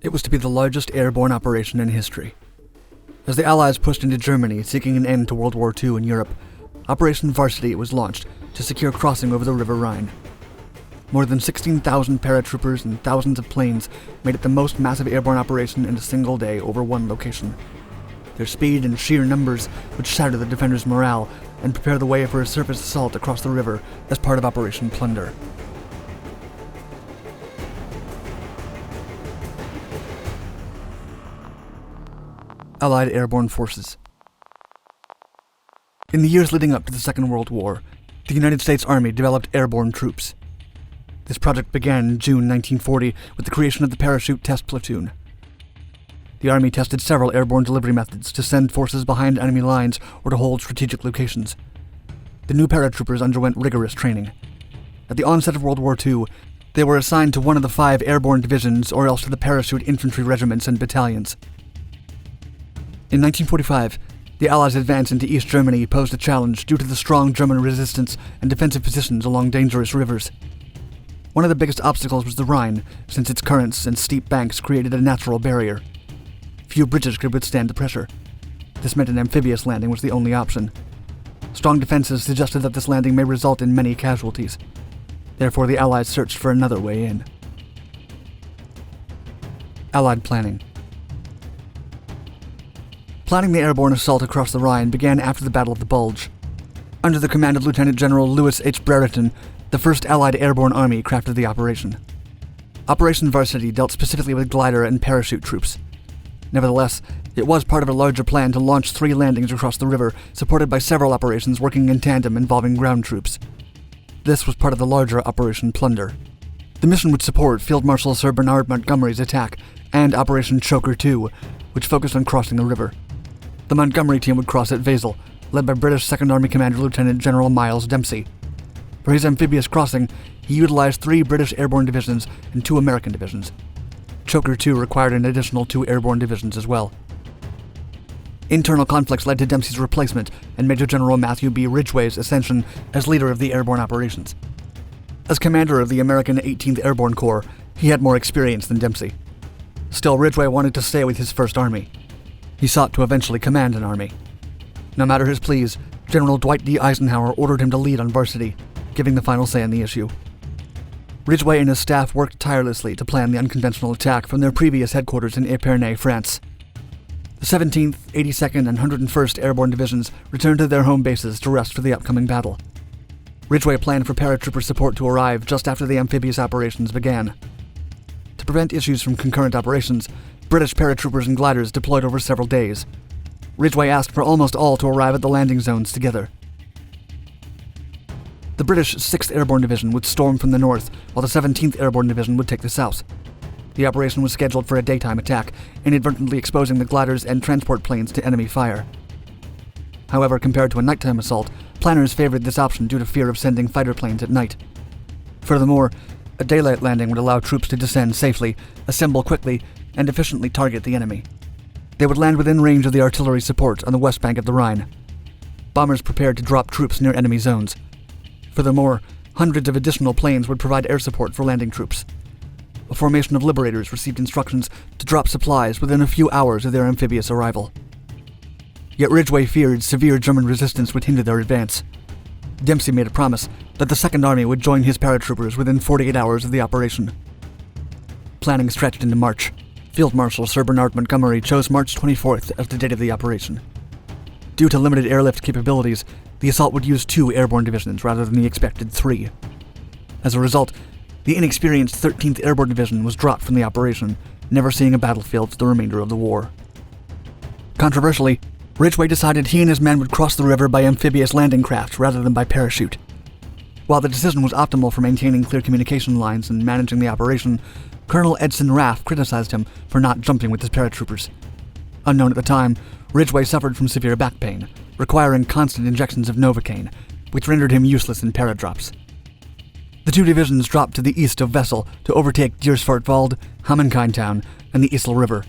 It was to be the largest airborne operation in history. As the Allies pushed into Germany, seeking an end to World War II in Europe, Operation Varsity was launched to secure crossing over the Rive Rhine. More than 16,000 paratroopers and thousands of planes made it the most massive airborne operation in a single day over one location. Their speed and sheer numbers would shatter the defenders' morale and prepare the way for a surface assault across the river as part of Operation Plunder. Allied Airborne Forces. In the years leading up to the Second World War, the United States Army developed airborne troops. This project began in June 1940 with the creation of the Parachute Test Platoon. The Army tested several airborne delivery methods to send forces behind enemy lines or to hold strategic locations. The new paratroopers underwent rigorous training. At the onset of World War II, they were assigned to one of the 5 airborne divisions or else to the parachute infantry regiments and battalions. In 1945, the Allies' advance into East Germany posed a challenge due to the strong German resistance and defensive positions along dangerous rivers. One of the biggest obstacles was the Rhine, since its currents and steep banks created a natural barrier. Few bridges could withstand the pressure. This meant an amphibious landing was the only option. Strong defenses suggested that this landing may result in many casualties. Therefore, the Allies searched for another way in. Allied planning. Planning the airborne assault across the Rhine began after the Battle of the Bulge. Under the command of Lieutenant General Louis H. Brereton, the 1st Allied Airborne Army crafted the operation. Operation Varsity dealt specifically with glider and parachute troops. Nevertheless, it was part of a larger plan to launch 3 landings across the river, supported by several operations working in tandem involving ground troops. This was part of the larger Operation Plunder. The mission would support Field Marshal Sir Bernard Montgomery's attack and Operation Choker II, which focused on crossing the river. The Montgomery team would cross at Wesel, led by British Second Army Commander Lieutenant General Miles Dempsey. For his amphibious crossing, he utilized 3 British airborne divisions and 2 American divisions. Choker II required an additional 2 airborne divisions as well. Internal conflicts led to Dempsey's replacement and Major General Matthew B. Ridgway's ascension as leader of the airborne operations. As commander of the American 18th Airborne Corps, he had more experience than Dempsey. Still, Ridgway wanted to stay with his 1st Army. He sought to eventually command an army. No matter his pleas, General Dwight D. Eisenhower ordered him to lead on Varsity, giving the final say on the issue. Ridgway and his staff worked tirelessly to plan the unconventional attack from their previous headquarters in Épernay, France. The 17th, 82nd, and 101st Airborne Divisions returned to their home bases to rest for the upcoming battle. Ridgway planned for paratrooper support to arrive just after the amphibious operations began. To prevent issues from concurrent operations, British paratroopers and gliders deployed over several days. Ridgway asked for almost all to arrive at the landing zones together. The British 6th Airborne Division would storm from the north, while the 17th Airborne Division would take the south. The operation was scheduled for a daytime attack, inadvertently exposing the gliders and transport planes to enemy fire. However, compared to a nighttime assault, planners favored this option due to fear of sending fighter planes at night. Furthermore, a daylight landing would allow troops to descend safely, assemble quickly, and efficiently target the enemy. They would land within range of the artillery support on the west bank of the Rhine. Bombers prepared to drop troops near enemy zones. Furthermore, hundreds of additional planes would provide air support for landing troops. A formation of liberators received instructions to drop supplies within a few hours of their amphibious arrival. Yet Ridgway feared severe German resistance would hinder their advance. Dempsey made a promise that the Second Army would join his paratroopers within 48 hours of the operation. Planning stretched into March. Field Marshal Sir Bernard Montgomery chose March 24th as the date of the operation. Due to limited airlift capabilities, the assault would use 2 airborne divisions rather than the expected 3. As a result, the inexperienced 13th Airborne Division was dropped from the operation, never seeing a battlefield for the remainder of the war. Controversially, Ridgway decided he and his men would cross the river by amphibious landing craft rather than by parachute. While the decision was optimal for maintaining clear communication lines and managing the operation, Colonel Edson Raff criticized him for not jumping with his paratroopers. Unknown at the time, Ridgway suffered from severe back pain, requiring constant injections of Novocaine, which rendered him useless in paradrops. The 2 divisions dropped to the east of Wesel to overtake Diersfortwald, Hammenkeintown, and the Isel River.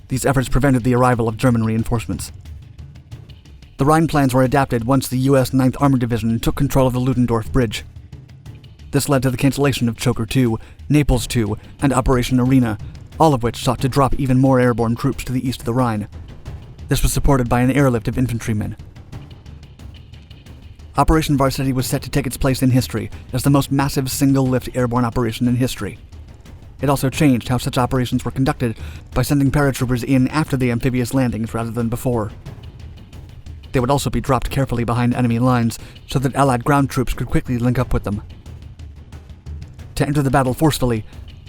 These efforts prevented the arrival of German reinforcements. The Rhine plans were adapted once the U.S. 9th Armored Division took control of the Ludendorff Bridge. This led to the cancellation of Choker II, Naples II, and Operation Arena, all of which sought to drop even more airborne troops to the east of the Rhine. This was supported by an airlift of infantrymen. Operation Varsity was set to take its place in history as the most massive single-lift airborne operation in history. It also changed how such operations were conducted by sending paratroopers in after the amphibious landings rather than before. They would also be dropped carefully behind enemy lines so that Allied ground troops could quickly link up with them. To enter the battle forcefully,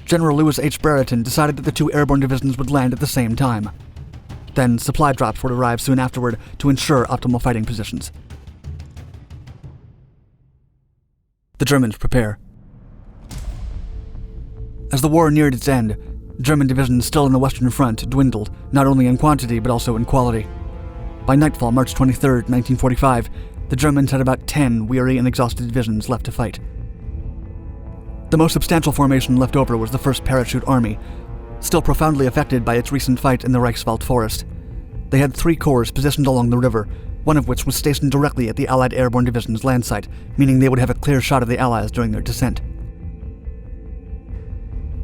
General Lewis H. Brereton decided that the two airborne divisions would land at the same time. Then supply drops would arrive soon afterward to ensure optimal fighting positions. The Germans prepare. As the war neared its end, German divisions still on the Western Front dwindled, not only in quantity but also in quality. By nightfall, March 23, 1945, the Germans had about 10 weary and exhausted divisions left to fight. The most substantial formation left over was the 1st Parachute Army, still profoundly affected by its recent fight in the Reichswald Forest. They had 3 corps positioned along the river, one of which was stationed directly at the Allied Airborne Division's land site, meaning they would have a clear shot of the Allies during their descent.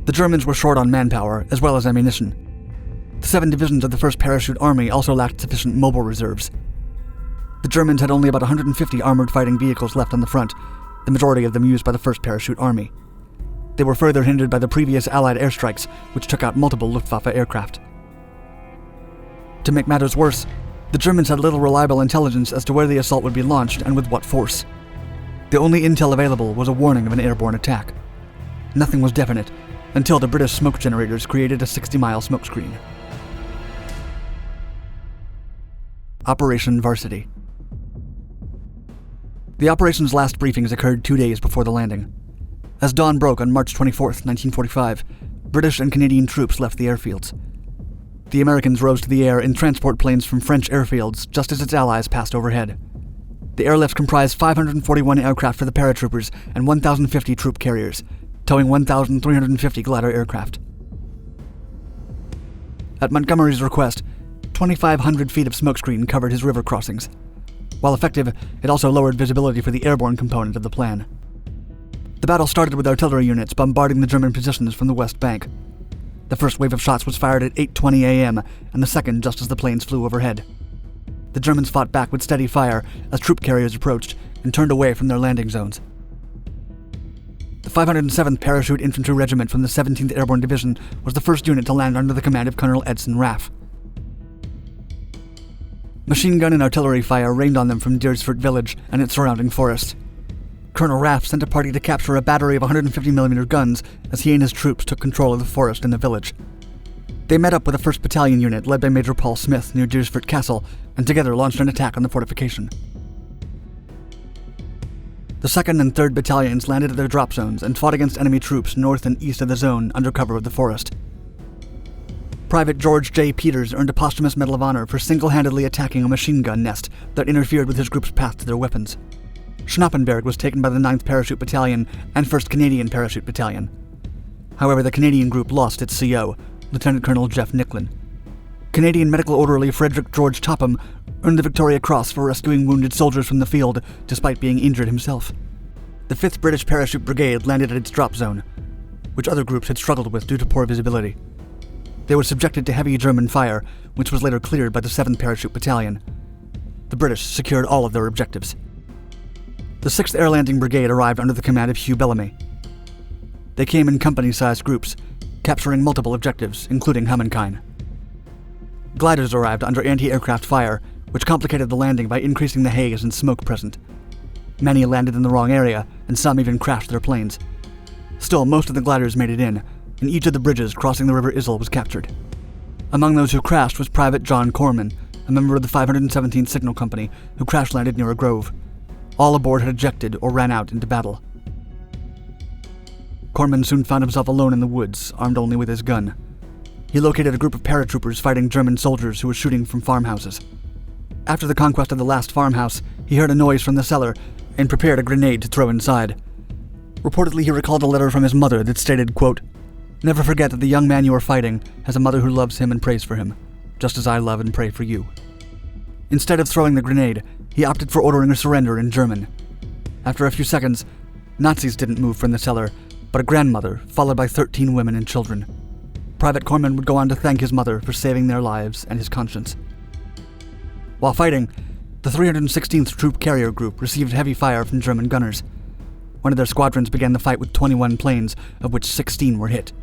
The Germans were short on manpower, as well as ammunition. The 7 divisions of the 1st Parachute Army also lacked sufficient mobile reserves. The Germans had only about 150 armored fighting vehicles left on the front, the majority of them used by the 1st Parachute Army. They were further hindered by the previous Allied airstrikes, which took out multiple Luftwaffe aircraft. To make matters worse, the Germans had little reliable intelligence as to where the assault would be launched and with what force. The only intel available was a warning of an airborne attack. Nothing was definite, until the British smoke generators created a 60-mile smokescreen. Operation Varsity. The operation's last briefings occurred 2 days before the landing. As dawn broke on March 24, 1945, British and Canadian troops left the airfields. The Americans rose to the air in transport planes from French airfields just as its allies passed overhead. The airlift comprised 541 aircraft for the paratroopers and 1,050 troop carriers, towing 1,350 glider aircraft. At Montgomery's request, 2,500 feet of smokescreen covered his river crossings. While effective, it also lowered visibility for the airborne component of the plan. The battle started with artillery units bombarding the German positions from the west bank. The first wave of shots was fired at 8:20 a.m., and the second just as the planes flew overhead. The Germans fought back with steady fire as troop carriers approached and turned away from their landing zones. The 507th Parachute Infantry Regiment from the 17th Airborne Division was the first unit to land under the command of Colonel Edson Raff. Machine gun and artillery fire rained on them from Deersford village and its surrounding forest. Colonel Raff sent a party to capture a battery of 150mm guns as he and his troops took control of the forest and the village. They met up with a 1st Battalion unit led by Major Paul Smith near Deersford Castle and together launched an attack on the fortification. The 2nd and 3rd Battalions landed at their drop zones and fought against enemy troops north and east of the zone under cover of the forest. Private George J. Peters earned a posthumous Medal of Honor for single-handedly attacking a machine gun nest that interfered with his group's path to their weapons. Schnappenberg was taken by the 9th Parachute Battalion and 1st Canadian Parachute Battalion. However, the Canadian group lost its CO, Lieutenant Colonel Jeff Nicklin. Canadian Medical Orderly Frederick George Topham earned the Victoria Cross for rescuing wounded soldiers from the field despite being injured himself. The 5th British Parachute Brigade landed at its drop zone, which other groups had struggled with due to poor visibility. They were subjected to heavy German fire, which was later cleared by the 7th Parachute Battalion. The British secured all of their objectives. The 6th Air Landing Brigade arrived under the command of Hugh Bellamy. They came in company-sized groups, capturing multiple objectives, including Hammenkine. Gliders arrived under anti-aircraft fire, which complicated the landing by increasing the haze and smoke present. Many landed in the wrong area, and some even crashed their planes. Still, most of the gliders made it in, and each of the bridges crossing the River Izzl was captured. Among those who crashed was Private John Corman, a member of the 517th Signal Company, who crash-landed near a grove. All aboard had ejected or ran out into battle. Corman soon found himself alone in the woods, armed only with his gun. He located a group of paratroopers fighting German soldiers who were shooting from farmhouses. After the conquest of the last farmhouse, he heard a noise from the cellar and prepared a grenade to throw inside. Reportedly, he recalled a letter from his mother that stated, quote, "Never forget that the young man you are fighting has a mother who loves him and prays for him, just as I love and pray for you." Instead of throwing the grenade, he opted for ordering a surrender in German. After a few seconds, Nazis didn't move from the cellar, but a grandmother, followed by 13 women and children. Private Corman would go on to thank his mother for saving their lives and his conscience. While fighting, the 316th Troop Carrier Group received heavy fire from German gunners. One of their squadrons began the fight with 21 planes, of which 16 were hit.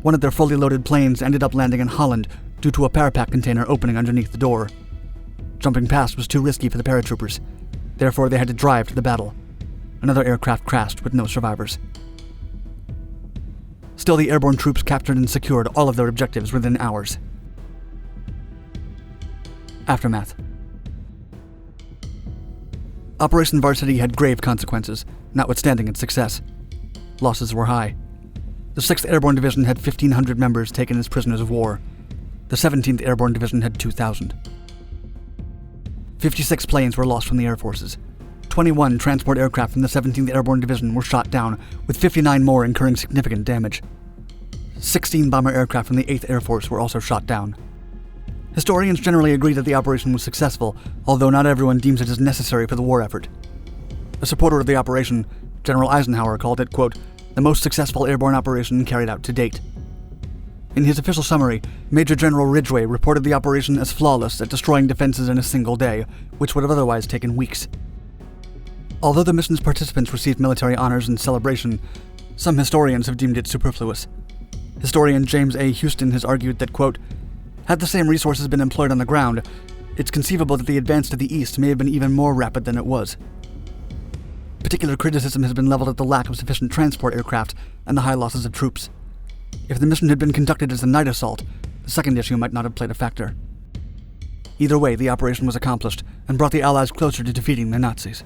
One of their fully loaded planes ended up landing in Holland due to a parapack container opening underneath the door. Jumping past was too risky for the paratroopers. Therefore, they had to drive to the battle. Another aircraft crashed with no survivors. Still, the airborne troops captured and secured all of their objectives within hours. Aftermath. Operation Varsity had grave consequences, notwithstanding its success. Losses were high. The 6th Airborne Division had 1,500 members taken as prisoners of war. The 17th Airborne Division had 2,000. 56 planes were lost from the air forces. 21 transport aircraft from the 17th Airborne Division were shot down, with 59 more incurring significant damage. 16 bomber aircraft from the 8th Air Force were also shot down. Historians generally agree that the operation was successful, although not everyone deems it as necessary for the war effort. A supporter of the operation, General Eisenhower, called it, quote, the most successful airborne operation carried out to date. In his official summary, Major General Ridgway reported the operation as flawless at destroying defenses in a single day, which would have otherwise taken weeks. Although the mission's participants received military honors and celebration, some historians have deemed it superfluous. Historian James A. Houston has argued that, quote, had the same resources been employed on the ground, it's conceivable that the advance to the east may have been even more rapid than it was. Particular criticism has been leveled at the lack of sufficient transport aircraft and the high losses of troops. If the mission had been conducted as a night assault, the second issue might not have played a factor. Either way, the operation was accomplished and brought the Allies closer to defeating the Nazis.